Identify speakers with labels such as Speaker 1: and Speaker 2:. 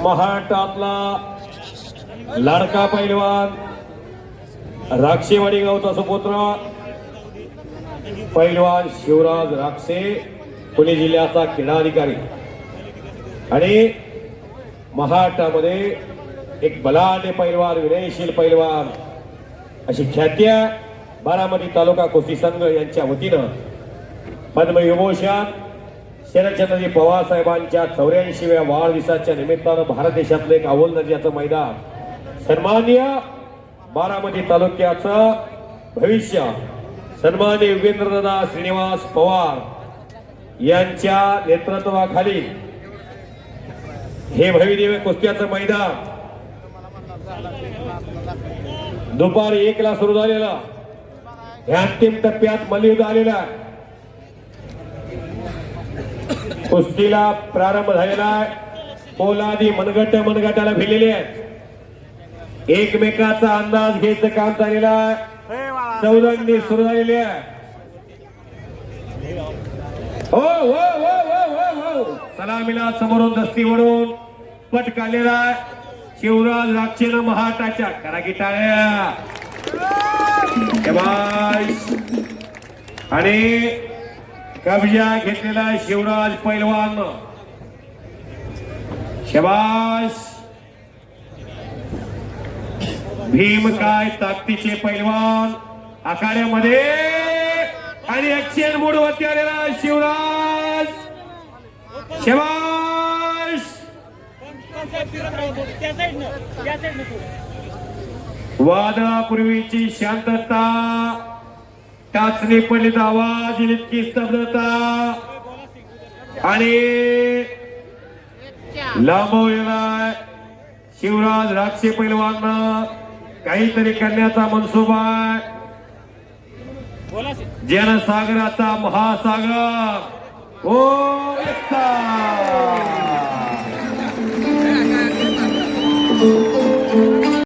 Speaker 1: महाराष्ट्रातला लाडका पैलवान राक्षेवाडी गावचा सुपुत्र पैलवान शिवराज राक्षे पुणे जिल्ह्याचा क्रीडा अधिकारी आणि महाराष्ट्रामध्ये एक बलाढ्य पैलवान विनयशील पैलवान अशी ख्याती बारामती तालुका कुस्ती संघ यांच्या वतीनं पद्मविभूषण शरदचंद्रजी पवार साहेबांच्या 84व्या वाढदिवसाच्या निमित्तानं भारत देशातलं एक अव्वल दर्जाचं मैदान सन्माननीय बारामती तालुक्याचं भविष्य सन्माननीय योगेंद्रदादा श्रीनिवास पवार यांच्या नेतृत्वाखाली हे भव्यदिव्य कुस्त्याचं मैदान दुपारी 1 ला सुरू झालेलं हे अंतिम टप्प्यात मल्लयुद्ध आलेला कुस्तीला प्रारंभ झालेला आहे। पोलादी मनगटाला भिलेले आहेत। एकमेकाचा अंदाज घ्यायचं काम चाललेलं आहे। चौरंगी सुरू झालेली आहे। हो हो हो हो हो हो सलामीला समोरून दस्तीवरून पट काढलेला आहे। शिवराज राक्षेनं महाटाच्या करा की टाळ्या आणि कब्जा घेतलेला शिवराज पैलवान शबाश भीम काय ताकदीचे पैलवान आखाड्यामध्ये आणि ऍक्शन मोड वरती आलेला शिवराज शबाश वादळापूर्वीची शांतता टाचणी पडली आवाज इतकी स्तब्धता आणि लांबवलेला शिवराज राक्षे पैलवान काहीतरी करण्याचा मनसुबा जनसागराचा महासागर ओ